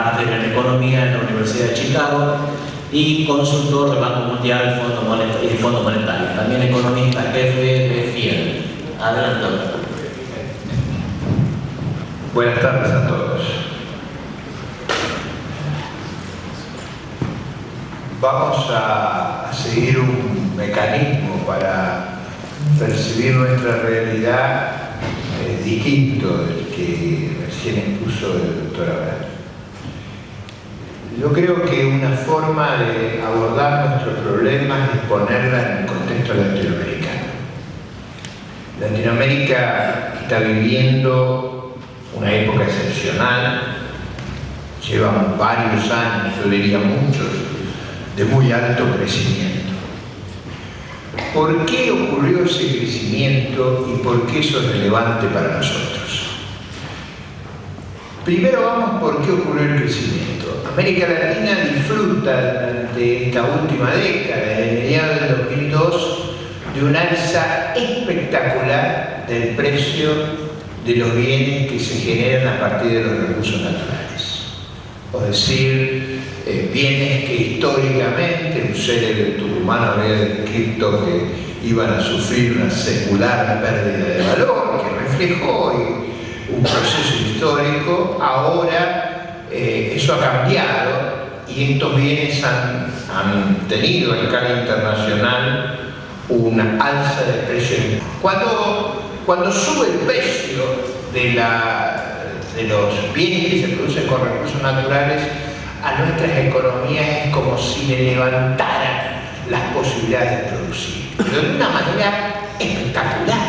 máster en Economía en la Universidad de Chicago y consultor del Banco Mundial y del Fondo Monetario. También economista jefe de FIEL. Adelante. Buenas tardes a todos. Vamos a seguir un mecanismo para percibir nuestra realidad distinto del que recién expuso el doctor Abad. Yo creo que una forma de abordar nuestros problemas es ponerla en el contexto latinoamericano. Latinoamérica está viviendo una época excepcional, llevan varios años, yo diría muchos, de muy alto crecimiento. ¿Por qué ocurrió ese crecimiento y por qué eso es relevante para nosotros? Primero vamos por qué ocurrió el crecimiento. América Latina disfruta durante esta última década, desde mediados del 2002, de un alza espectacular del precio de los bienes que se generan a partir de los recursos naturales. Es decir, bienes que históricamente un célebre tucumano había descrito que iban a sufrir una secular pérdida de valor, que reflejó un proceso histórico. Ahora eso ha cambiado y estos bienes han tenido a escala internacional una alza de precio. Cuando sube el precio de los bienes que se producen con recursos naturales, a nuestras economías es como si le levantaran las posibilidades de producir, pero de una manera espectacular.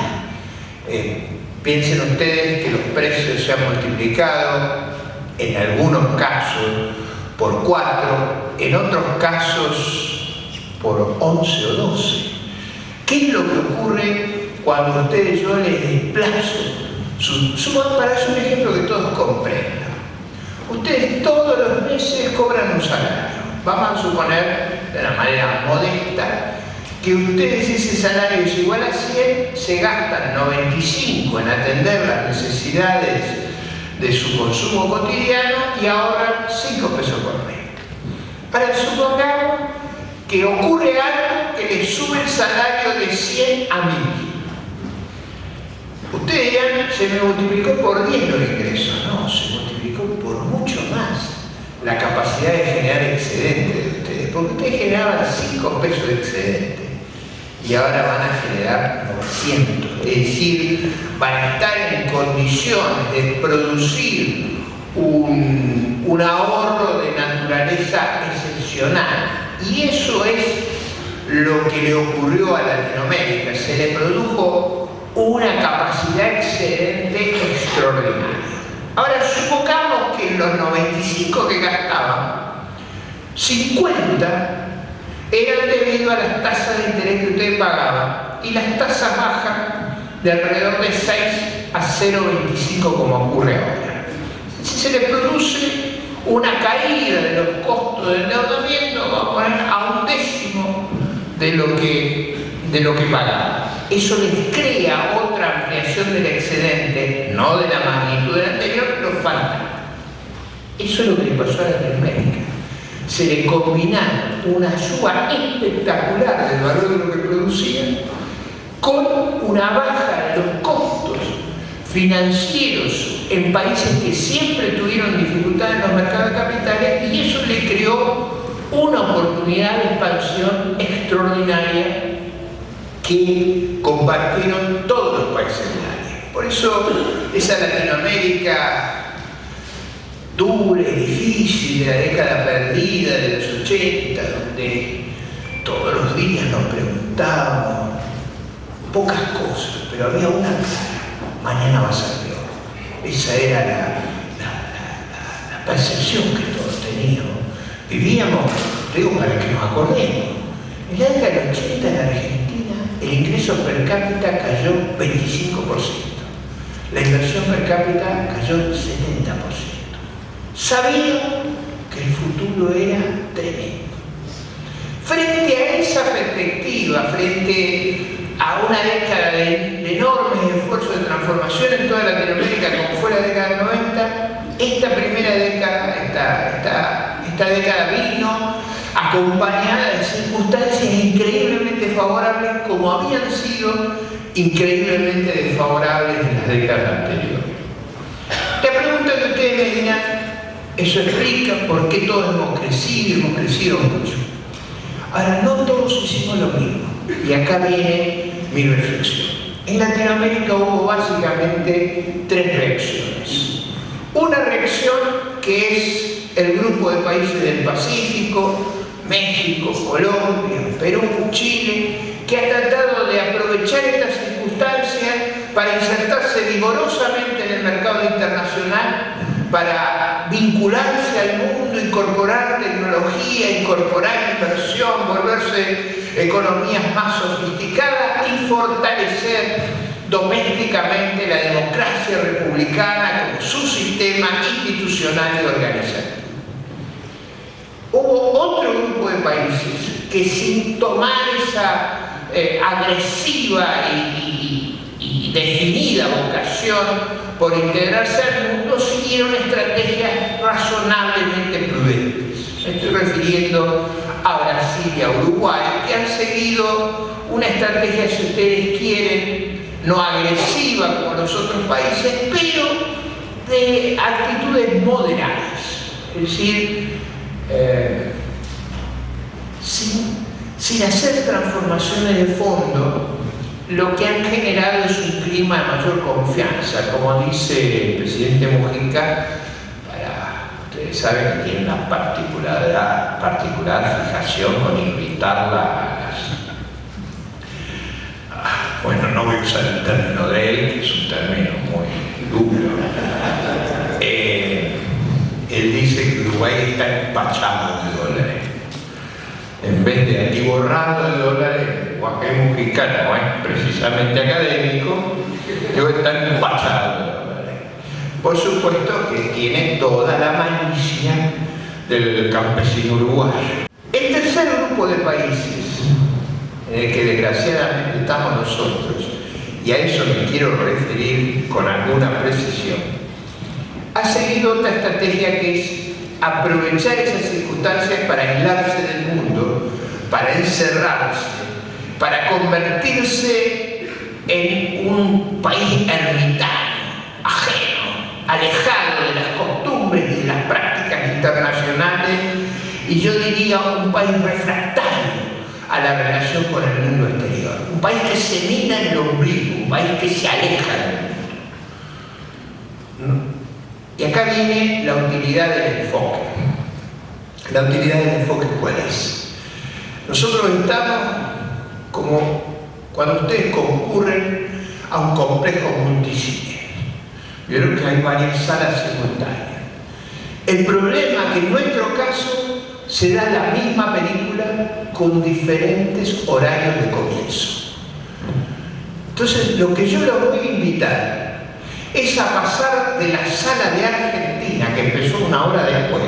Piensen ustedes que los precios se han multiplicado en algunos casos por 4, en otros casos por 11 o 12. ¿Qué es lo que ocurre cuando ustedes yo les desplazo? Para hacer un ejemplo que todos comprendan. Ustedes todos los meses cobran un salario. Vamos a suponer, de una manera modesta, que ustedes ese salario es igual a 100, se gastan 95 en atender las necesidades de su consumo cotidiano y ahorran 5 pesos por mes. Para supongamos que ocurre algo que les sube el salario de 100 a 1000. Ustedes dirán, se me multiplicó por 10 los ingresos. No, se multiplicó por mucho más la capacidad de generar excedente de ustedes, porque ustedes generaban 5 pesos de excedente y ahora van a generar 900, es decir, van a estar en condiciones de producir un ahorro de naturaleza excepcional. Y eso es lo que le ocurrió a Latinoamérica. Se le produjo una capacidad excedente extraordinaria. Ahora, supongamos que en los 95 que gastaban, 50 eran debido a las tasas de interés que ustedes pagaban y las tasas bajan de alrededor de 6 a 0,25 como ocurre ahora. Si se les produce una caída de los costos del endeudamiento, vamos a poner a 1/10 de lo que pagaban. Eso les crea otra ampliación del excedente, no de la magnitud del anterior, pero falta. Eso es lo que le pasó a Latinoamérica. Se le combinaron una suba espectacular del valor de lo que producían con una baja de los costos financieros en países que siempre tuvieron dificultades en los mercados de capitales, y eso le creó una oportunidad de expansión extraordinaria que compartieron todos los países del área. Por eso esa Latinoamérica dura y difícil de la década perdida de los 80, donde todos los días nos preguntábamos pocas cosas, pero había una clara: mañana va a ser peor. Esa era la percepción que todos teníamos. Vivíamos, digo para que nos acordemos, en la década del 80 en Argentina el ingreso per cápita cayó 25%, la inversión per cápita cayó 70%. Sabían que el futuro era tremendo. Frente a esa perspectiva, frente a una década de enormes esfuerzos de transformación en toda Latinoamérica, como fue la década del 90, esta primera década, década vino acompañada de circunstancias increíblemente favorables, como habían sido increíblemente desfavorables en las décadas anteriores. La pregunta que ustedes me dirán, eso explica por qué todos hemos crecido mucho. Ahora, no todos hicimos lo mismo, y acá viene mi reflexión. En Latinoamérica hubo básicamente tres reacciones. Una reacción que es el grupo de países del Pacífico, México, Colombia, Perú, Chile, que ha tratado de aprovechar estas circunstancias para insertarse vigorosamente en el mercado internacional, para vincularse al mundo, incorporar tecnología, incorporar inversión, volverse economías más sofisticadas y fortalecer domésticamente la democracia republicana como su sistema institucional y organizativo. Hubo otro grupo de países que, sin tomar esa agresiva y definida vocación por integrarse al mundo, siguieron estrategias razonablemente prudentes. Me estoy refiriendo a Brasil y a Uruguay, que han seguido una estrategia, si ustedes quieren, no agresiva como los otros países, pero de actitudes moderadas. Es decir, sin hacer transformaciones de fondo, lo que han generado es un clima de mayor confianza. Como dice el presidente Mujica, ustedes saben que tiene una particular fijación con invitarla a las... bueno, no voy a usar el término de él, que es un término muy duro. Él dice que Uruguay está empachado de dólares. En vez de atiborrado de dólares, el lenguaje mexicano no es precisamente académico, yo está empachado de dólares. Por supuesto que tiene toda la malicia del campesino uruguayo. El tercer grupo de países, en el que desgraciadamente estamos nosotros, y a eso me quiero referir con alguna precisión, ha seguido otra estrategia que es aprovechar esas circunstancias para aislarse del mundo, para encerrarse, para convertirse en un país ermitaño, ajeno, alejado de las costumbres y de las prácticas internacionales, y yo diría un país refractario a la relación con el mundo exterior, un país que se mira en el ombligo, un país que se aleja del mundo. Y acá viene la utilidad del enfoque. ¿La utilidad del enfoque cuál es? Nosotros estamos como cuando ustedes concurren a un complejo multicine. Vieron que hay varias salas simultáneas. El problema es que en nuestro caso se da la misma película con diferentes horarios de comienzo. Entonces, lo que yo los voy a invitar es a pasar de la sala de Argentina, que empezó una hora después,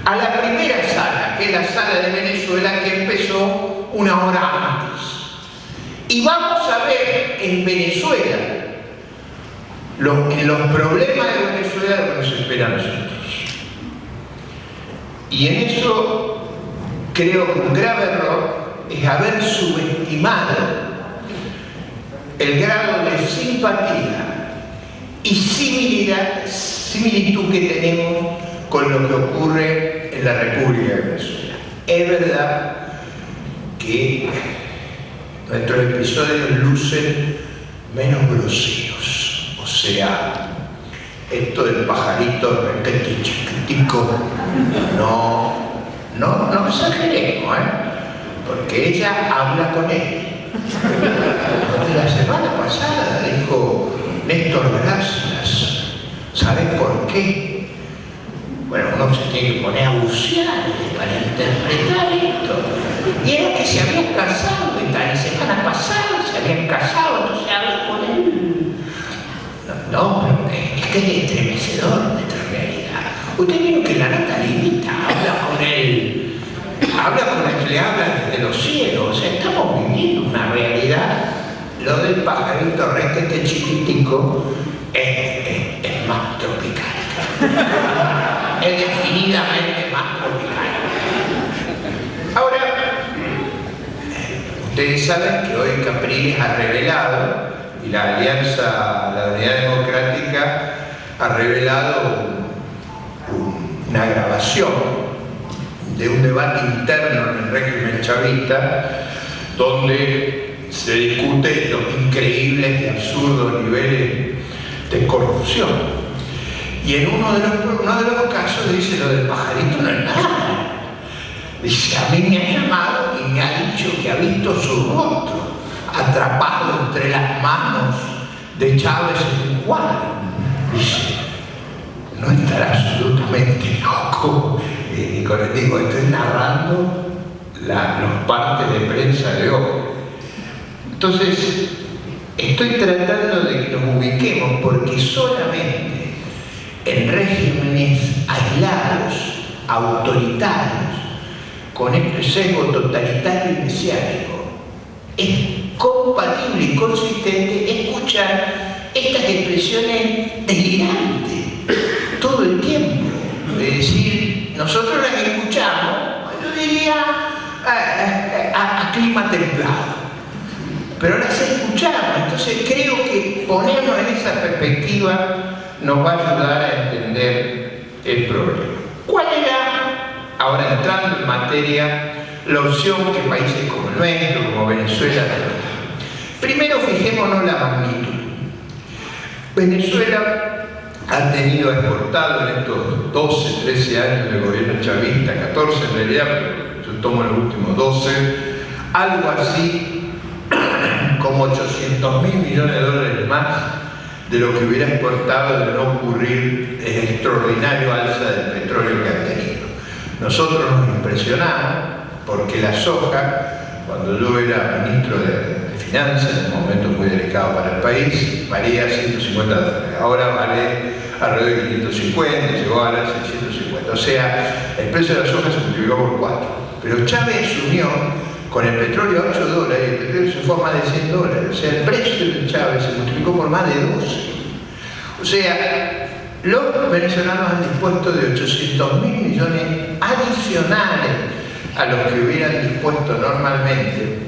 a la primera sala, que es la sala de Venezuela, que empezó una hora antes. Y vamos a ver en Venezuela, en los problemas de Venezuela, lo que nos espera a nosotros. Y en eso creo que un grave error es haber subestimado el grado de simpatía y similitud que tenemos con lo que ocurre en la República de Venezuela. Es verdad que nuestros episodios lucen menos groseros, o sea, esto del pajarito de repente chiquitico, no exageremos, porque ella habla con él. La semana pasada dijo Néstor Gracias, ¿sabes por qué? Bueno, uno se tiene que poner a bucear para interpretar esto. Y era que se habían casado, y la semana pasada se habían casado, entonces habló con él. No, es que es estremecedor nuestra realidad. Usted vio que la nata limita, habla con él, le habla desde los cielos, o sea, estamos viviendo una realidad. Lo del pajarito requete chiquitico es más tropical. es definidamente más tropical. Ahora, ustedes saben que hoy Capriles ha revelado, y la Alianza, la Unidad Democrática, ha revelado una grabación de un debate interno en el régimen chavista, donde se discute los increíbles y absurdos niveles de corrupción. Y en uno de los casos dice: lo del pajarito no es nada. Dice: a mí me ha llamado y me ha dicho que ha visto su rostro atrapado entre las manos de Chávez en un cuadro. Dice: no estará absolutamente loco. Digo, estoy narrando los partes de prensa de hoy. Entonces, estoy tratando de que nos ubiquemos, porque solamente en regímenes aislados, autoritarios, con este sesgo totalitario y mesiánico, es compatible y consistente escuchar estas expresiones delirantes todo el tiempo. Es decir, nosotros las escuchamos, yo diría, a clima templado, pero las escuchamos. Entonces creo que ponernos en esa perspectiva nos va a ayudar a entender el problema. ¿Cuál era, ahora entrando en materia, la opción que países como el nuestro, como Venezuela, tenían? Primero, fijémonos la magnitud. Venezuela ha tenido exportado en estos 12, 13 años de gobierno chavista, 14 en realidad, pero yo tomo los últimos 12, algo así como 800.000 millones de dólares más de lo que hubiera exportado de no ocurrir el extraordinario alza del petróleo que han tenido. Nosotros nos impresionamos porque la soja, cuando yo era ministro de Finanzas, en un momento muy delicado para el país, valía 150 dólares. Ahora vale alrededor de 550, llegó a valer 650. O sea, el precio de la soja se multiplicó por 4. Pero Chávez se unió con el petróleo a 8 dólares y el petróleo se fue a más de 100 dólares. O sea, el precio de Chávez se multiplicó por más de 12. O sea, los venezolanos han dispuesto de 800.000 millones adicionales a los que hubieran dispuesto normalmente,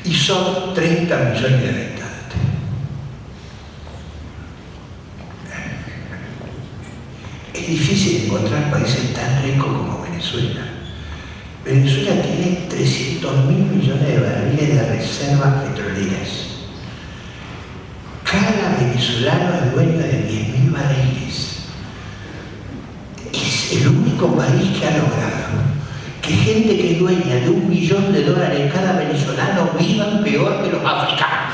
y son 30 millones de habitantes. Es difícil encontrar países tan ricos como Venezuela. Venezuela tiene 300.000 millones de barriles de reservas petroleras. Cada venezolano es dueño de 10.000 barriles. Es el único país que ha logrado que gente que es dueña de $1 millón cada venezolano vivan peor que los africanos.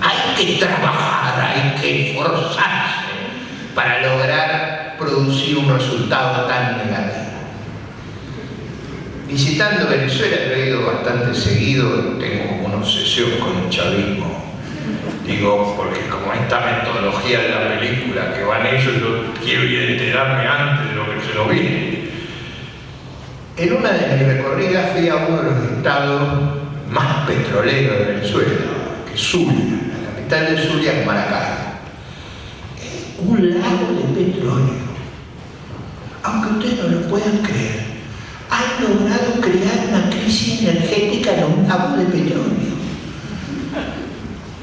Hay que trabajar, hay que esforzarse para lograr producir un resultado tan negativo. Visitando Venezuela, he ido bastante seguido, tengo una obsesión con el chavismo. Digo, porque como esta metodología de la película que van ellos, yo quiero ir a enterarme antes de lo que se lo viene. En una de mis recorridas fui a uno de los estados más petroleros de Venezuela, que es Zulia. La capital de Zulia es Maracay. Un lago de petróleo. Aunque ustedes no lo puedan creer, han logrado crear una crisis energética en un lago de petróleo.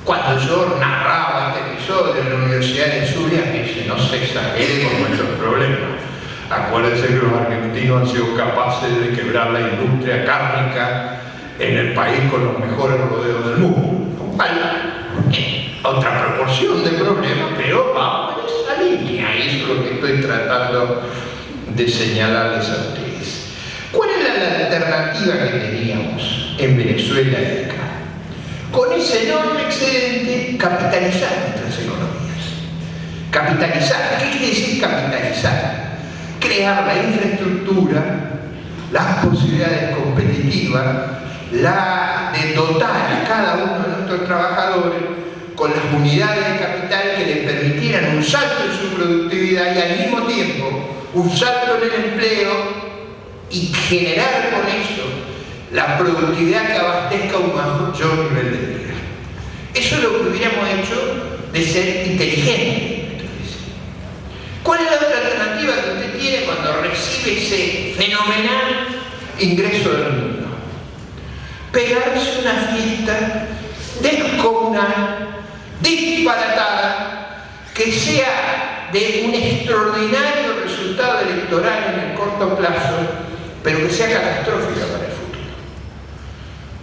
Cuando yo narraba este episodio en la Universidad de Zulia, me dice: no se exagere con nuestros problemas. Acuérdense que los argentinos han sido capaces de quebrar la industria cárnica en el país con los mejores rodeos del mundo. Otra proporción de problemas, pero vamos en esa línea. Y eso es lo que estoy tratando de señalarles a ustedes. ¿Cuál era la alternativa que teníamos en Venezuela y acá? Con ese enorme excedente, capitalizar nuestras economías. Capitalizar. ¿Qué quiere decir capitalizar? Crear la infraestructura, las posibilidades competitivas, de dotar a cada uno de nuestros trabajadores con las unidades de capital que les permitieran un salto en su productividad y al mismo tiempo un salto en el empleo, y generar con eso la productividad que abastezca un mayor nivel de vida. Eso es lo que hubiéramos hecho de ser inteligentes. ¿Cuál es la otra alternativa que usted tiene cuando recibe ese fenomenal ingreso del mundo? Pegarse una fiesta descomunal, disparatada, que sea de un extraordinario resultado electoral en el corto plazo, pero que sea catastrófica para el futuro.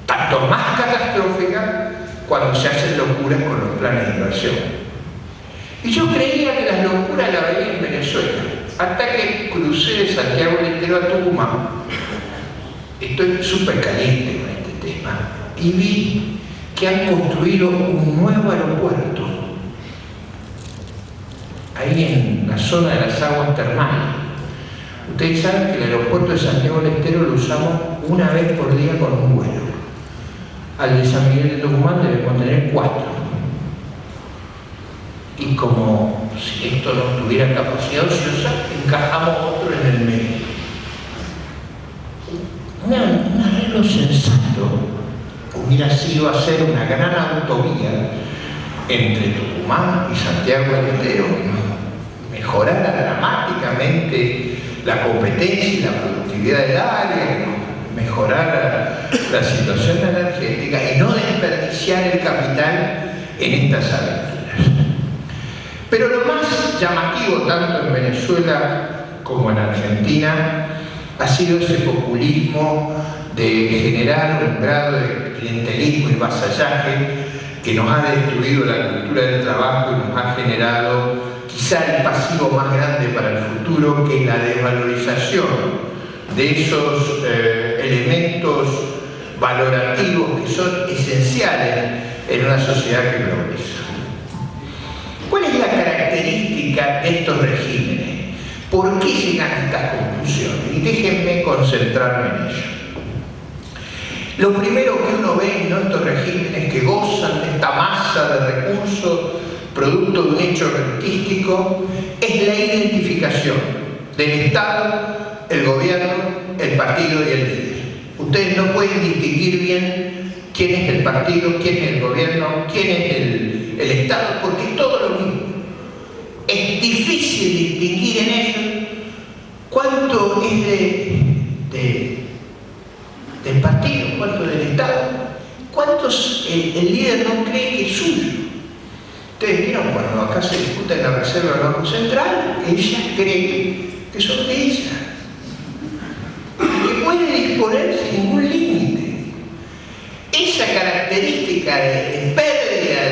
Tanto más catastrófica cuando se hacen locuras con los planes de inversión. Y yo creía que las locuras las veía en Venezuela, hasta que crucé de Santiago del Estero a Tucumán. Estoy súper caliente con este tema y vi que han construido un nuevo aeropuerto ahí en la zona de las aguas termales. Ustedes saben que el aeropuerto de Santiago del Estero lo usamos una vez por día con un vuelo. Al de San Miguel de Tucumán debemos tener 4. Y como si esto no tuviera capacidad ociosa, encajamos otro en el medio. Un arreglo sensato hubiera sido hacer una gran autovía entre Tucumán y Santiago del Estero, que mejorara dramáticamente la competencia y la productividad del área, que mejorara la situación energética y no desperdiciar el capital en estas aventuras. Pero lo más llamativo, tanto en Venezuela como en Argentina, ha sido ese populismo de generar un grado de clientelismo y vasallaje que nos ha destruido la cultura del trabajo y nos ha generado quizá el pasivo más grande para el futuro, que es la desvalorización de esos elementos valorativos que son esenciales en una sociedad que progresa. ¿Cuál es la característica de estos regímenes? ¿Por qué llegan a estas conclusiones? Y déjenme concentrarme en ello. Lo primero que uno ve en estos regímenes que gozan de esta masa de recursos producto de un hecho rentístico es la identificación del Estado, el gobierno, el partido y el líder. Ustedes no pueden distinguir bien quién es el partido, quién es el gobierno, quién es el Estado, porque es todo lo mismo. Es difícil distinguir en ellos cuánto es del partido, cuánto del Estado, cuántos el líder no cree que es suyo. Ustedes vieron cuando acá se discute en la Reserva del Banco Central, ella cree que son de ella, que puede disponer sin ningún límite. Esa característica de pérdida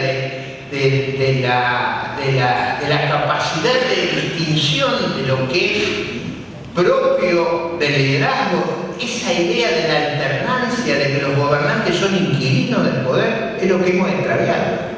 de la capacidad de distinción de lo que es propio del liderazgo, esa idea de la alternancia, de que los gobernantes son inquilinos del poder, es lo que hemos extraviado.